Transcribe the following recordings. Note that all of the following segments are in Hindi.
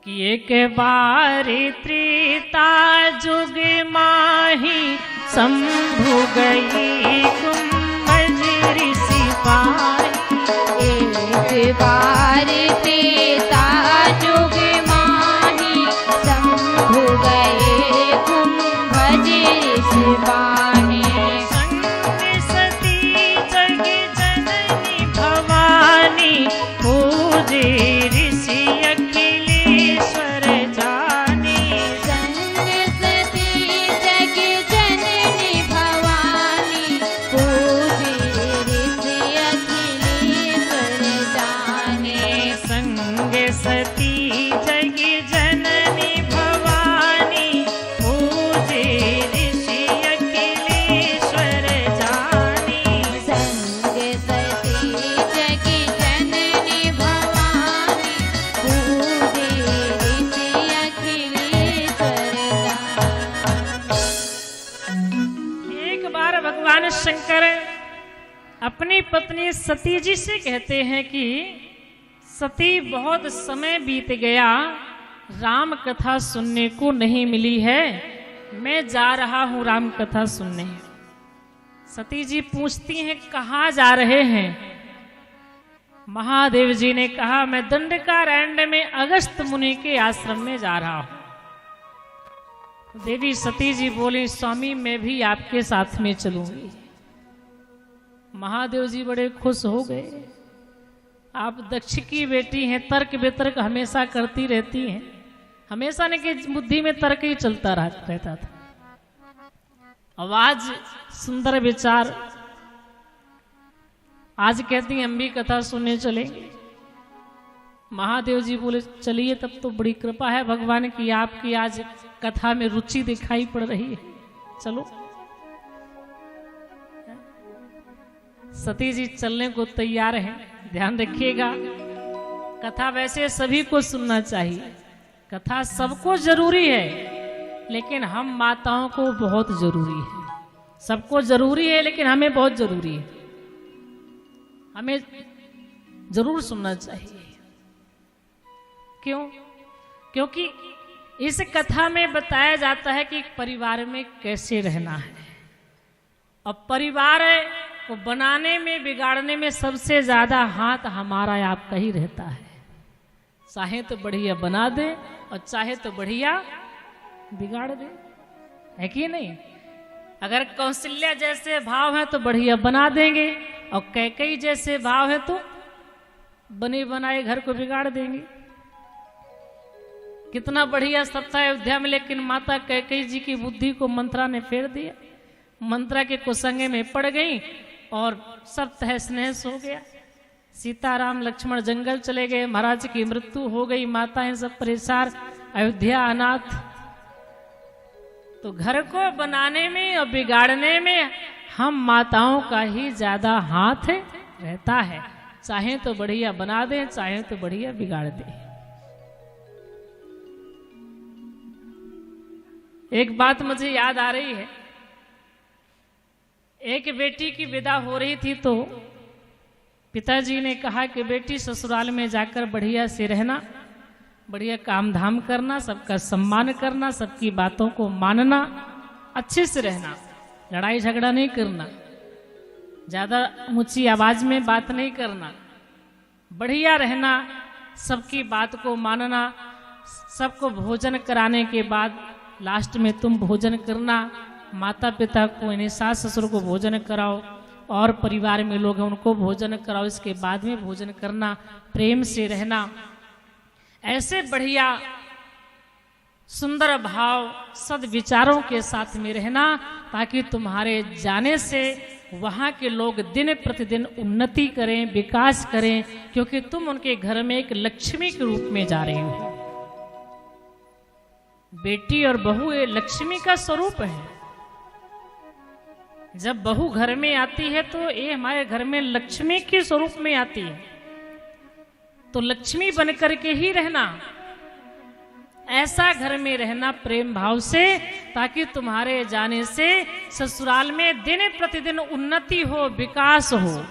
कि एक बार त्रेता जुग माही शंभु गई कुंभज ऋषि पाई। एक बार त्रेता जुग माही शंभु गए कुंभज ऋषि पाई। संग सती जग जननी भवानी पूजे ऋषि अखिलेश्वर जानी। संग सती जग जननी भवानी पूजे ऋषि अखिलेश्वर जाने। संग सती जग जननी भवानी पूजे ऋषि अखिलेश्वर जानी। संग सती जग जननी भवानी पूजे ऋषि अखिलेश्वर जाने। एक बार भगवान शंकर अपनी पत्नी सती जी से कहते हैं कि सती, बहुत समय बीत गया, राम कथा सुनने को नहीं मिली है, मैं जा रहा हूं राम कथा सुनने। सती जी पूछती हैं कहाँ जा रहे हैं। महादेव जी ने कहा मैं दंडकारण्य में अगस्त मुनि के आश्रम में जा रहा हूं। देवी सती जी बोली स्वामी मैं भी आपके साथ में चलूंगी। महादेव जी बड़े खुश हो गए। आप दक्ष की बेटी हैं, तर्क वितर्क हमेशा करती रहती हैं, हमेशा ने कि बुद्धि में तर्क ही चलता रहता था। आवाज सुंदर विचार, आज कहती हैं हम भी कथा सुनने चलेंगे। महादेव जी बोले चलिए, तब तो बड़ी कृपा है भगवान की, आपकी आज कथा में रुचि दिखाई पड़ रही है, चलो। सती जी चलने को तैयार हैं। ध्यान रखिएगा, कथा वैसे सभी को सुनना चाहिए, कथा सबको जरूरी है, लेकिन हम माताओं को बहुत जरूरी है। सबको जरूरी है लेकिन हमें बहुत जरूरी है, हमें जरूर सुनना चाहिए। क्यों? क्योंकि इस कथा में बताया जाता है कि परिवार में कैसे रहना है, और परिवार को बनाने में बिगाड़ने में सबसे ज्यादा हाथ हमारा आपका ही रहता है। चाहे तो बढ़िया बना दे और चाहे तो बढ़िया बिगाड़ दे, है कि नहीं? अगर कौशल्या जैसे भाव है तो बढ़िया बना देंगे, और कैकई जैसे भाव है तो बने बनाए घर को बिगाड़ देंगे। कितना बढ़िया सब था अयोध्या में, लेकिन माता कैकई जी की बुद्धि को मंत्रा ने फेर दिया। मंत्रा के कुसंगे में पड़ गई और सब तहस नहस हो गया। सीताराम लक्ष्मण जंगल चले गए, महाराज की मृत्यु हो गई, माताएं सब परेशान, अयोध्या अनाथ। तो घर को बनाने में और बिगाड़ने में हम माताओं का ही ज्यादा हाथ रहता है। चाहे तो बढ़िया बना दें, चाहे तो बढ़िया बिगाड़ दें। एक बात मुझे याद आ रही है, एक बेटी की विदा हो रही थी तो पिताजी ने कहा कि बेटी ससुराल में जाकर बढ़िया से रहना, बढ़िया काम धाम करना, सबका सम्मान करना, सबकी बातों को मानना, अच्छे से रहना, लड़ाई झगड़ा नहीं करना, ज्यादा ऊंची आवाज में बात नहीं करना, बढ़िया रहना, सबकी बात को मानना, सबको भोजन कराने के बाद लास्ट में तुम भोजन करना, माता पिता को यानी सास ससुर को भोजन कराओ, और परिवार में लोग हैं उनको भोजन कराओ, इसके बाद में भोजन करना, प्रेम से रहना, ऐसे बढ़िया सुंदर भाव सद्विचारों के साथ में रहना, ताकि तुम्हारे जाने से वहाँ के लोग दिन प्रतिदिन उन्नति करें, विकास करें, क्योंकि तुम उनके घर में एक लक्ष्मी के रूप में जा रहे हो। बेटी और बहू ये लक्ष्मी का स्वरूप है। जब बहू घर में आती है तो ये हमारे घर में लक्ष्मी के स्वरूप में आती है, तो लक्ष्मी बनकर के ही रहना, ऐसा घर में रहना प्रेम भाव से, ताकि तुम्हारे जाने से ससुराल में दिन प्रतिदिन उन्नति हो, विकास हो,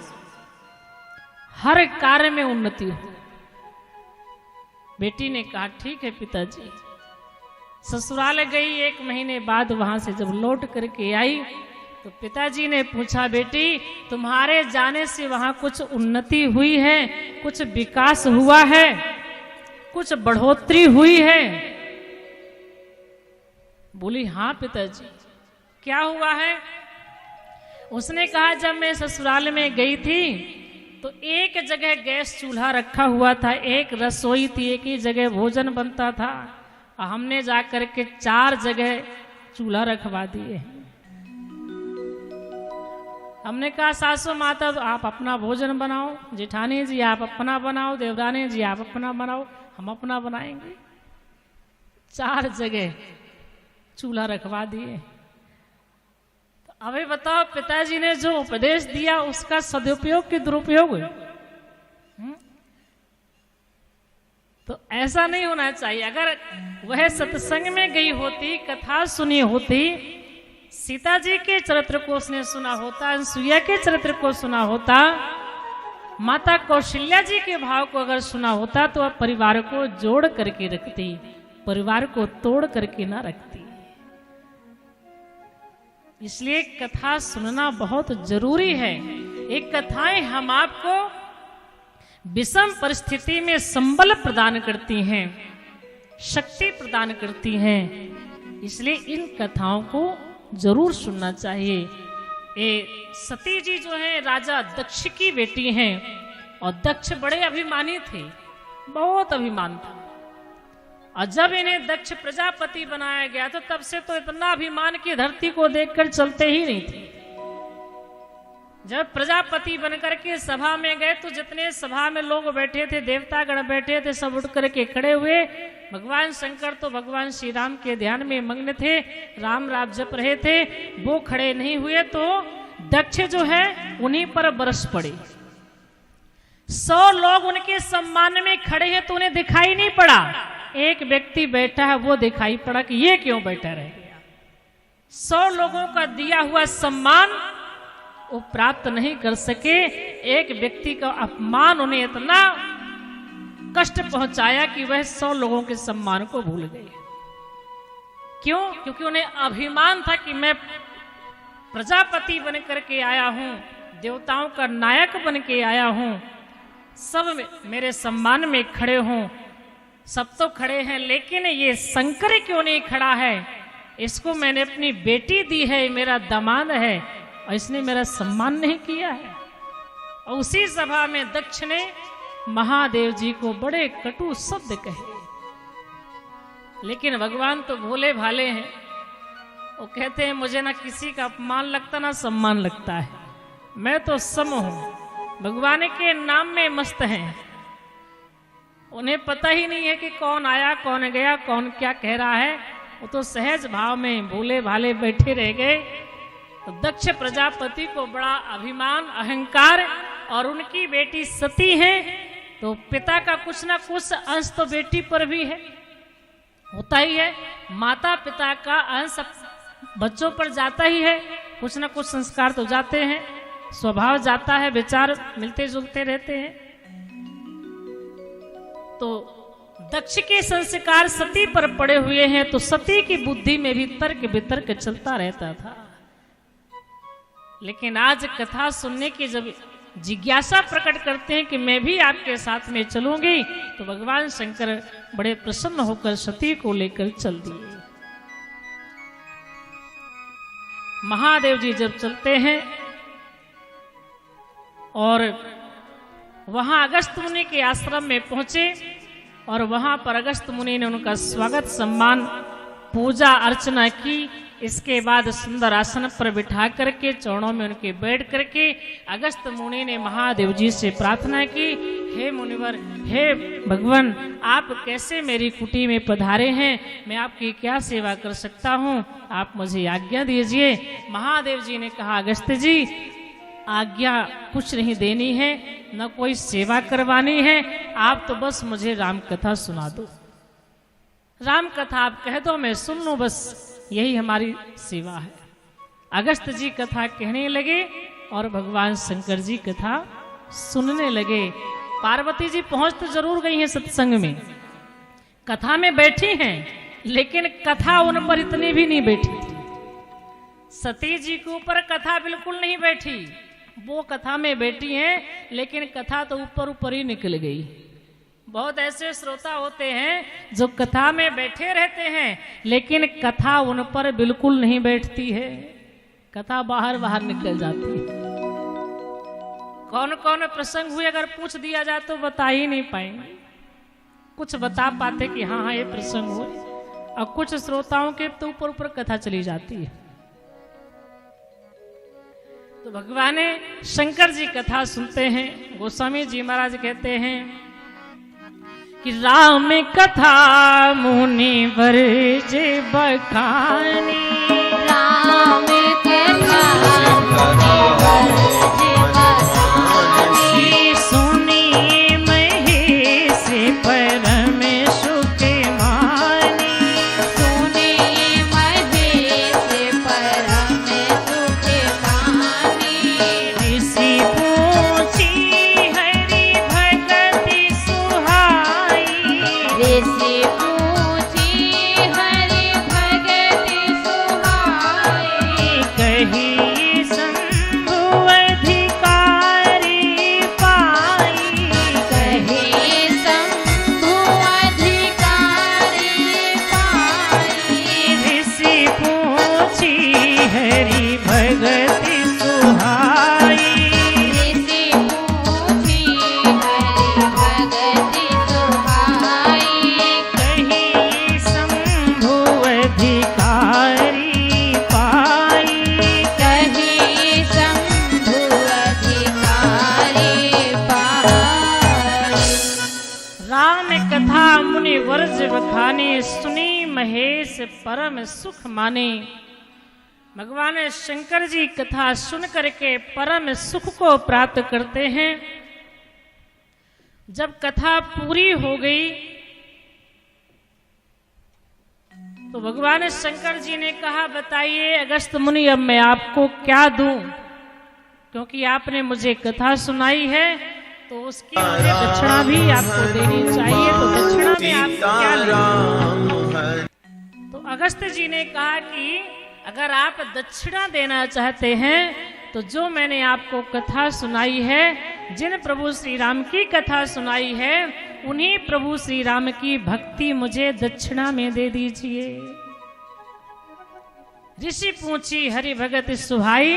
हर कार्य में उन्नति हो। बेटी ने कहा ठीक है पिताजी। ससुराल गई, 1 महीने बाद वहां से जब लौट करके आई तो पिताजी ने पूछा, बेटी तुम्हारे जाने से वहां कुछ उन्नति हुई है, कुछ विकास हुआ है, कुछ बढ़ोतरी हुई है? बोली हाँ पिताजी। क्या हुआ है? उसने कहा जब मैं ससुराल में गई थी तो एक जगह गैस चूल्हा रखा हुआ था, एक रसोई थी, एक ही जगह भोजन बनता था, और हमने जाकर के 4 जगह चूल्हा रखवा दिए। हमने कहा सासू माता तो आप अपना भोजन बनाओ, जेठानी जी आप अपना बनाओ, देवरानी जी आप अपना बनाओ, हम अपना बनाएंगे। 4 जगह चूल्हा रखवा दिए। तो अभी बताओ पिताजी ने जो उपदेश दिया उसका सदुपयोग कि दुरुपयोग? तो ऐसा नहीं होना चाहिए। अगर वह सत्संग में गई होती, कथा सुनी होती, सीता जी के चरित्र को उसने सुना होता, अनसुईया के चरित्र को सुना होता, माता कौशल्या जी के भाव को अगर सुना होता तो वह परिवार को जोड़ करके रखती, परिवार को तोड़ करके ना रखती। इसलिए कथा सुनना बहुत जरूरी है। एक कथाएं हम आपको विषम परिस्थिति में संबल प्रदान करती हैं, शक्ति प्रदान करती हैं। इसलिए इन कथाओं को जरूर सुनना चाहिए। ये सती जी जो है राजा दक्ष की बेटी हैं, और दक्ष बड़े अभिमानी थे, बहुत अभिमान था। और जब इन्हें दक्ष प्रजापति बनाया गया तो तब से तो इतना अभिमान की धरती को देखकर चलते ही नहीं थे। जब प्रजापति बनकर के सभा में गए तो जितने सभा में लोग बैठे थे, देवतागण बैठे थे, सब उठ करके खड़े हुए। भगवान शंकर तो भगवान श्री राम के ध्यान में मग्न थे, राम राम जप रहे थे, वो खड़े नहीं हुए तो दक्ष जो है उन्हीं पर बरस पड़े। 100 लोग उनके सम्मान में खड़े हैं तो उन्हें दिखाई नहीं पड़ा, एक व्यक्ति बैठा है वो दिखाई पड़ा कि ये क्यों बैठा रह गया। 100 लोगों का दिया हुआ सम्मान वो प्राप्त नहीं कर सके। एक व्यक्ति का अपमान उन्हें इतना कष्ट पहुंचाया कि वह 100 लोगों के सम्मान को भूल गए। क्यों? क्योंकि उन्हें अभिमान था कि मैं प्रजापति बन करके आया हूं, देवताओं का नायक बन के आया हूं, सब मेरे सम्मान में खड़े हों। सब तो खड़े हैं लेकिन ये शंकर क्यों नहीं खड़ा है? इसको मैंने अपनी बेटी दी है, मेरा दामाद है, और इसने मेरा सम्मान नहीं किया है। और उसी सभा में दक्ष ने महादेव जी को बड़े कटु शब्द कहे। लेकिन भगवान तो भोले भाले हैं, वो कहते हैं मुझे ना किसी का अपमान लगता ना सम्मान लगता है, मैं तो सम हूं, भगवान के नाम में मस्त हैं। उन्हें पता ही नहीं है कि कौन आया कौन गया, कौन क्या कह रहा है, वो तो सहज भाव में भोले भाले बैठे रह गए। तो दक्ष प्रजापति को बड़ा अभिमान अहंकार, और उनकी बेटी सती है तो पिता का कुछ ना कुछ अंश तो बेटी पर भी है, होता ही है। माता पिता का अंश बच्चों पर जाता ही है, कुछ ना कुछ संस्कार तो जाते हैं, स्वभाव जाता है, विचार मिलते जुलते रहते हैं। तो दक्ष के संस्कार सती पर पड़े हुए हैं, तो सती की बुद्धि में भी तर्क वितर्क चलता रहता था। लेकिन आज कथा सुनने की जब जिज्ञासा प्रकट करते हैं कि मैं भी आपके साथ में चलूंगी, तो भगवान शंकर बड़े प्रसन्न होकर सती को लेकर चल दिए। महादेव जी जब चलते हैं और वहां अगस्त मुनि के आश्रम में पहुंचे, और वहां पर अगस्त मुनि ने उनका स्वागत सम्मान पूजा अर्चना की। इसके बाद सुंदर आसन पर बिठा करके चरणों में उनके बैठ करके अगस्त मुनि ने महादेव जी से प्रार्थना की, हे मुनिवर, हे भगवान, आप कैसे मेरी कुटी में पधारे हैं, मैं आपकी क्या सेवा कर सकता हूँ, आप मुझे आज्ञा दीजिए। महादेव जी ने कहा, अगस्त जी आज्ञा कुछ नहीं देनी है, न कोई सेवा करवानी है, आप तो बस मुझे राम कथा सुना दो, राम कथा आप कह दो, मैं सुन लूं, बस यही हमारी सेवा है। अगस्त जी कथा कहने लगे और भगवान शंकर जी कथा सुनने लगे। पार्वती जी पहुंच तो जरूर गई हैं सत्संग में, कथा में बैठी हैं, लेकिन कथा उन पर इतनी भी नहीं बैठी। सती जी के ऊपर कथा बिल्कुल नहीं बैठी। वो कथा में बैठी हैं, लेकिन कथा तो ऊपर ऊपर ही निकल गई। बहुत ऐसे श्रोता होते हैं जो कथा में बैठे रहते हैं, लेकिन कथा उन पर बिल्कुल नहीं बैठती है। कथा बाहर बाहर निकल जाती है। कौन कौन प्रसंग हुए अगर पूछ दिया जाए तो बता ही नहीं पाएंगे। कुछ बता पाते कि हाँ हाँ ये प्रसंग हुए, और कुछ श्रोताओं के तो ऊपर ऊपर कथा चली जाती है। तो भगवान शंकर जी कथा सुनते हैं। गोस्वामी जी महाराज कहते हैं कि राम कथा मुनि वर्जे बखानी, राम कथा सुनी महेश परम सुख मानी, सुने महेश परम सुख मानी, ऋषि पूछी हरि भगति सुहाई, ऋषि पूछी हरि भगति सुहाई, कही शंभु अधिकारी पाई, कहे शंभु अधिकारी पाई, ऋषि पूछी हरि भगति सुहाई, ऋषि पूछी हरि भगति सुहाई, कही शंभु अधिकारी पाई। कहे शंभु अधिकारी पाई। राम कथा मुनि वर्ज बखाने, सुनी महेश परम सुख माने। भगवान शंकर जी कथा सुन करके परम सुख को प्राप्त करते हैं। जब कथा पूरी हो गई तो भगवान शंकर जी ने कहा, बताइए अगस्त मुनि अब मैं आपको क्या दूं, क्योंकि आपने मुझे कथा सुनाई है तो उसकी मुझे दक्षिणा भी आपको देनी चाहिए। तो दक्षिणा में आपको क्या लेना? तो अगस्त जी ने कहा कि अगर आप दक्षिणा देना चाहते हैं तो जो मैंने आपको कथा सुनाई है, जिन प्रभु श्री राम की कथा सुनाई है, उन्हीं प्रभु श्री राम की भक्ति मुझे दक्षिणा में दे दीजिए। ऋषि पूछी हरि भगत सुहाई,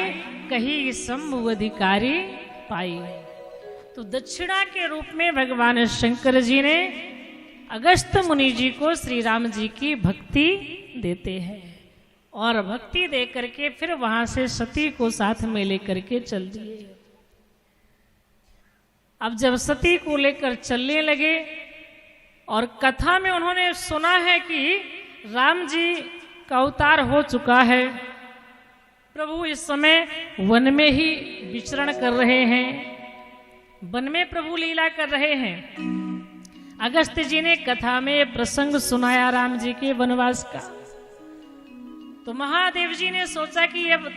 कही शंभु अधिकारी पाई। तो दक्षिणा के रूप में भगवान शंकर जी ने अगस्त मुनि जी को श्री राम जी की भक्ति देते हैं, और भक्ति दे करके फिर वहां से सती को साथ में लेकर के चल दिए। अब जब सती को लेकर चलने लगे और कथा में उन्होंने सुना है कि राम जी का अवतार हो चुका है, प्रभु इस समय वन में ही विचरण कर रहे हैं, वन में प्रभु लीला कर रहे हैं। अगस्त जी ने कथा में प्रसंग सुनाया राम जी के वनवास का। तो महादेव जी ने सोचा कि अब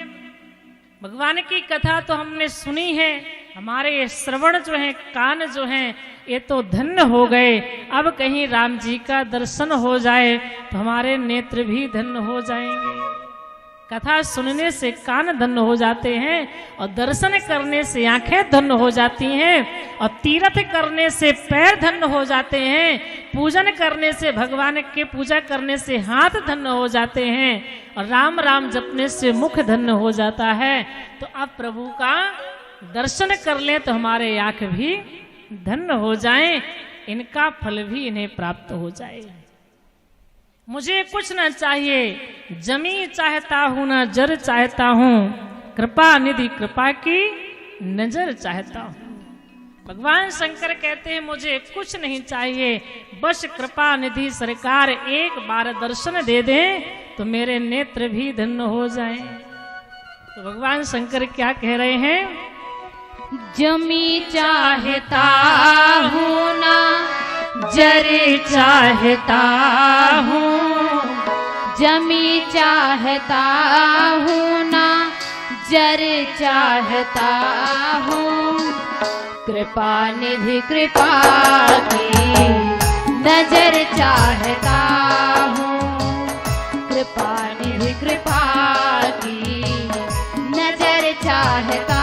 भगवान की कथा तो हमने सुनी है, हमारे श्रवण जो है, कान जो हैं, ये तो धन्य हो गए। अब कहीं राम जी का दर्शन हो जाए तो हमारे नेत्र भी धन्य हो जाएंगे। कथा सुनने से कान धन्य हो जाते हैं, और दर्शन करने से आंखें धन्य हो जाती हैं, और तीर्थ करने से पैर धन्य हो जाते हैं, पूजन करने से, भगवान के पूजा करने से हाथ धन्य हो जाते हैं, और राम राम जपने से मुख धन्य हो जाता है। तो अब प्रभु का दर्शन कर ले तो हमारे आंख भी धन्य हो जाएं, इनका फल भी इन्हें प्राप्त हो जाए। मुझे कुछ न चाहिए, जमी चाहता हूं न जर चाहता हूं, कृपा निधि कृपा की नजर चाहता हूं। भगवान शंकर कहते हैं मुझे कुछ नहीं चाहिए, बस कृपा निधि सरकार एक बार दर्शन दे दें तो मेरे नेत्र भी धन्य हो जाएं। तो भगवान शंकर क्या कह रहे हैं? जमी चाहता हूँ ना जर चाहता हूँ, जमी चाहता हूँ ना जर चाहता हूँ, कृपा निधि कृपा की नजर चाहता हूँ कृपा निधि कृपा की नजर चाहता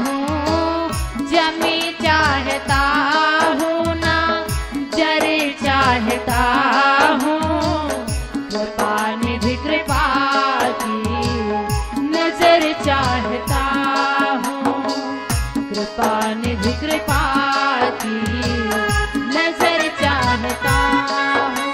हूँ जमी चाहता हूँ ना जर चाहता हूँ कृपा निधि कृपा की नजर चाहता हूँ कृपा निधि कृपा की नजर चाहता हूँ।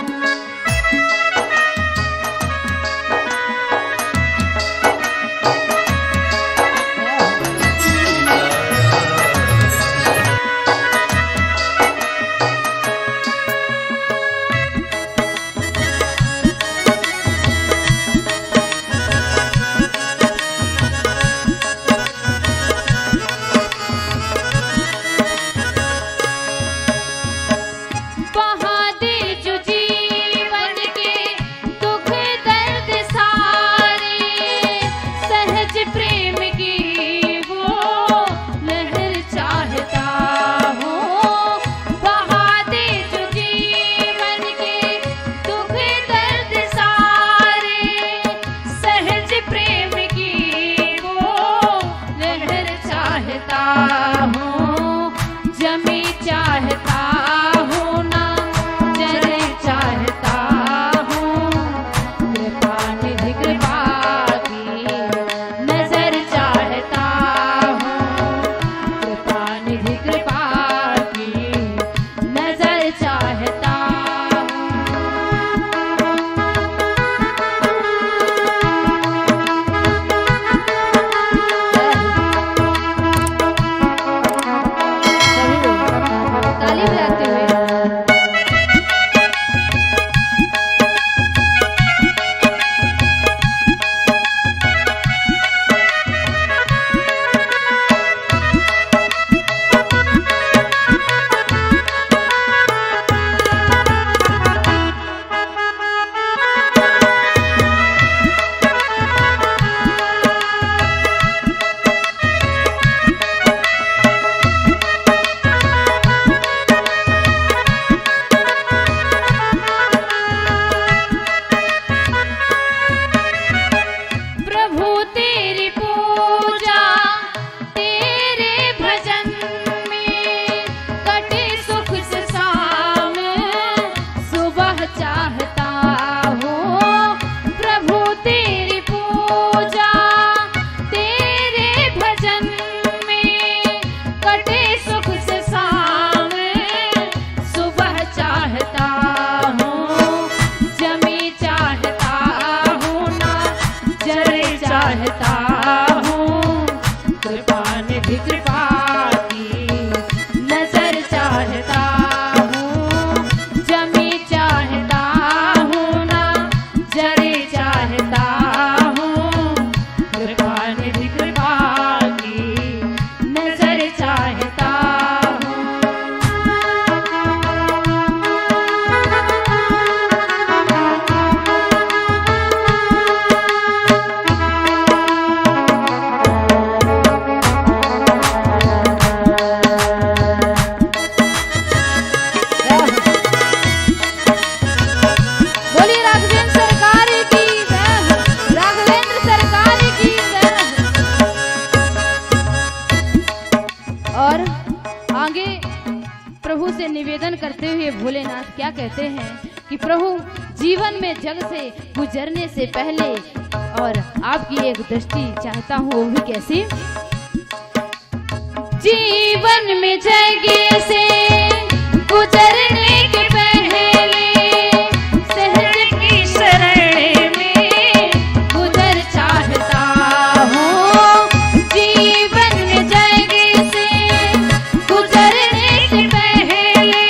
निवेदन करते हुए भोलेनाथ क्या कहते हैं कि प्रभु जीवन में जग से गुजरने से पहले और आपकी एक दृष्टि चाहता हूँ, वो भी कैसी। जीवन में जग से गुजरने के पहले शहर की शरण में गुजर चाहता हूँ। जीवन में जग से गुजरने से पहले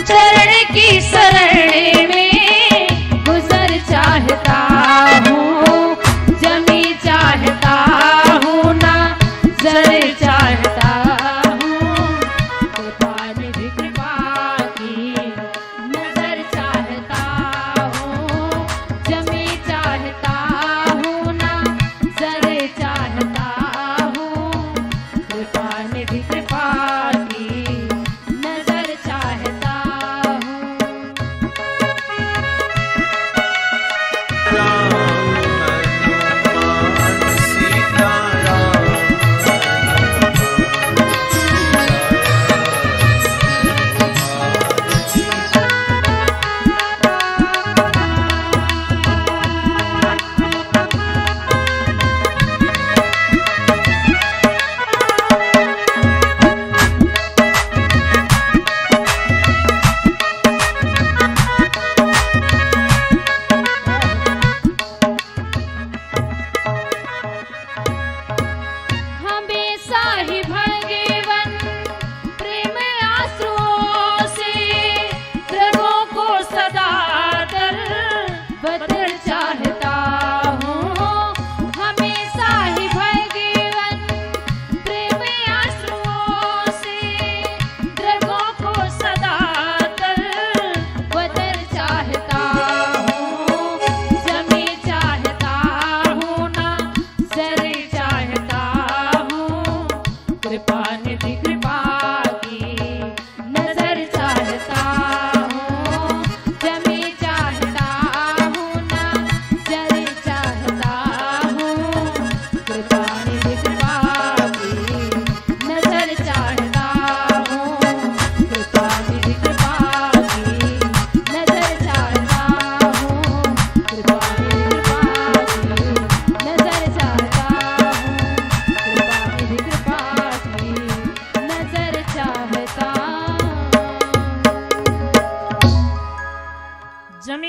चरण की शरण में गुजर चाहता हूँ। जमी चाहता हूँ ना जर चाहता हूँ। कृपा निधि कृपा की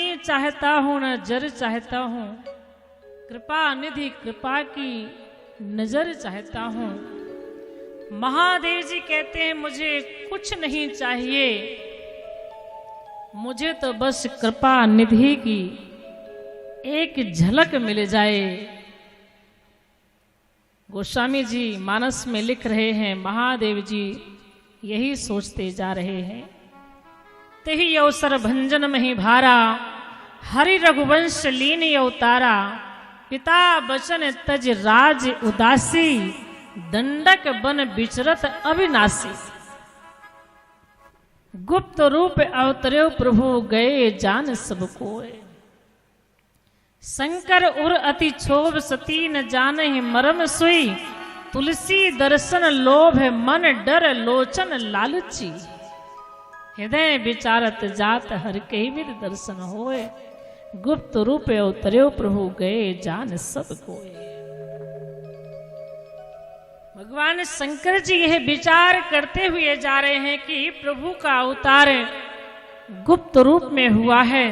जनी चाहता हूं न जर चाहता हूं, कृपा निधि कृपा की नजर चाहता हूं। महादेव जी कहते हैं मुझे कुछ नहीं चाहिए, मुझे तो बस कृपा निधि की एक झलक मिल जाए। गोस्वामी जी मानस में लिख रहे हैं, महादेव जी यही सोचते जा रहे हैं। तेहि अवसर भंजन मही भारा, हरि रघुवंश लीन अवतारा। पिता बचन तज राज उदासी, दंडक बन विचरत अविनाशी। गुप्त रूप अवतर्यो प्रभु, गए जान सब कोय। शंकर उर अति क्षोभ, सती न जानहि मरम सोई। तुलसी दर्शन लोभ, मन डर लोचन लालची। हृदय विचारत जात, हर कही विद दर्शन होए। गुप्त रूप अवतर्यो प्रभु, गए जान सब कोय। भगवान शंकर जी यह विचार करते हुए जा रहे हैं कि प्रभु का अवतार गुप्त रूप में हुआ है,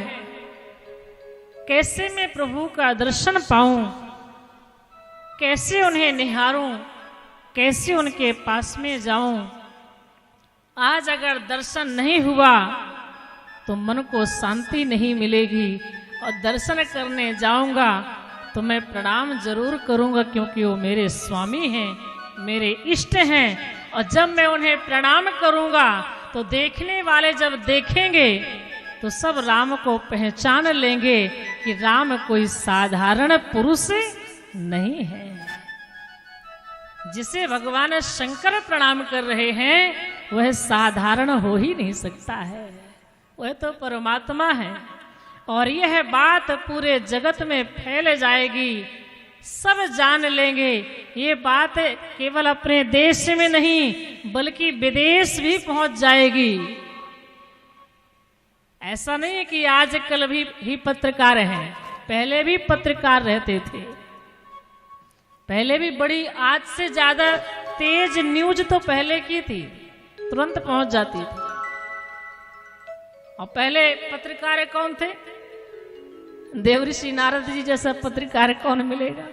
कैसे मैं प्रभु का दर्शन पाऊं, कैसे उन्हें निहारूं, कैसे उनके पास में जाऊं। आज अगर दर्शन नहीं हुआ तो मन को शांति नहीं मिलेगी, और दर्शन करने जाऊंगा तो मैं प्रणाम जरूर करूंगा, क्योंकि वो मेरे स्वामी हैं, मेरे इष्ट हैं। और जब मैं उन्हें प्रणाम करूंगा तो देखने वाले जब देखेंगे तो सब राम को पहचान लेंगे कि राम कोई साधारण पुरुष नहीं है। जिसे भगवान शंकर प्रणाम कर रहे हैं वह साधारण हो ही नहीं सकता है, वह तो परमात्मा है। और यह बात पूरे जगत में फैल जाएगी, सब जान लेंगे। ये बात केवल अपने देश में नहीं बल्कि विदेश भी पहुंच जाएगी। ऐसा नहीं है कि आजकल भी ही पत्रकार हैं, पहले भी पत्रकार रहते थे। पहले भी बड़ी, आज से ज्यादा तेज न्यूज तो पहले की थी, तुरंत पहुंच जाती थी। और पहले पत्रकार कौन थे? देवऋषि नारद जी जैसा पत्रकार कौन मिलेगा?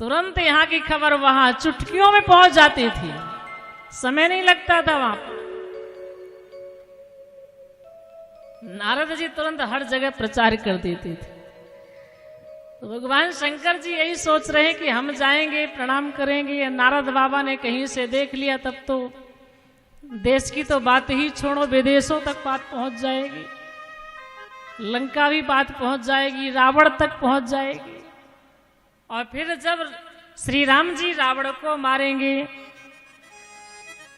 तुरंत यहाँ की खबर वहां चुटकियों में पहुंच जाती थी, समय नहीं लगता था वहां पर। नारद जी तुरंत हर जगह प्रचार कर देते थे। तो भगवान शंकर जी यही सोच रहे हैं कि हम जाएंगे, प्रणाम करेंगे। नारद बाबा ने कहीं से देख लिया तब तो देश की तो बात ही छोड़ो, विदेशों तक बात पहुंच जाएगी, लंका भी बात पहुंच जाएगी, रावण तक पहुंच जाएगी। और फिर जब श्री राम जी रावण को मारेंगे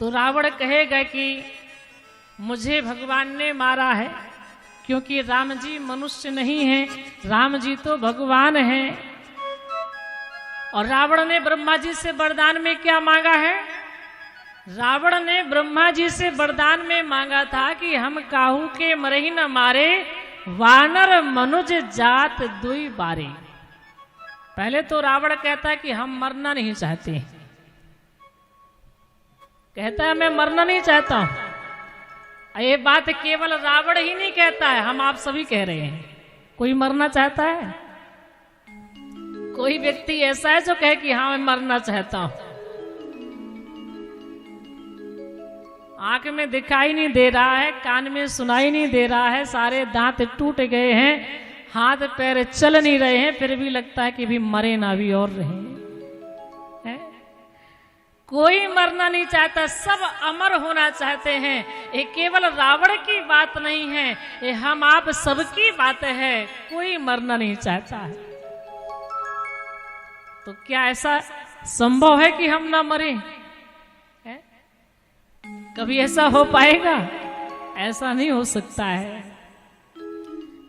तो रावण कहेगा कि मुझे भगवान ने मारा है, क्योंकि राम जी मनुष्य नहीं है, राम जी तो भगवान हैं। और रावण ने ब्रह्मा जी से वरदान में क्या मांगा है? रावण ने ब्रह्मा जी से वरदान में मांगा था कि हम काहू के मरही न मारे, वानर मनुज जात दुई बारे। पहले तो रावण कहता है कि हम मरना नहीं चाहते, कहता है मैं मरना नहीं चाहता हूं। ये बात केवल रावण ही नहीं कहता है, हम आप सभी कह रहे हैं। कोई मरना चाहता है? कोई व्यक्ति ऐसा है जो कहे कि हाँ मैं मरना चाहता हूं? आंख में दिखाई नहीं दे रहा है, कान में सुनाई नहीं दे रहा है, सारे दांत टूट गए हैं, हाथ पैर चल नहीं रहे हैं, फिर भी लगता है कि भी मरे ना भी और रहे। कोई मरना नहीं चाहता, सब अमर होना चाहते हैं। ये केवल रावण की बात नहीं है, ये हम आप सबकी बात है। कोई मरना नहीं चाहता है। तो क्या ऐसा संभव है कि हम ना मरे? कभी ऐसा हो पाएगा? ऐसा नहीं हो सकता है,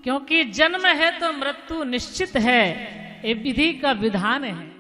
क्योंकि जन्म है तो मृत्यु निश्चित है, ये विधि का विधान है।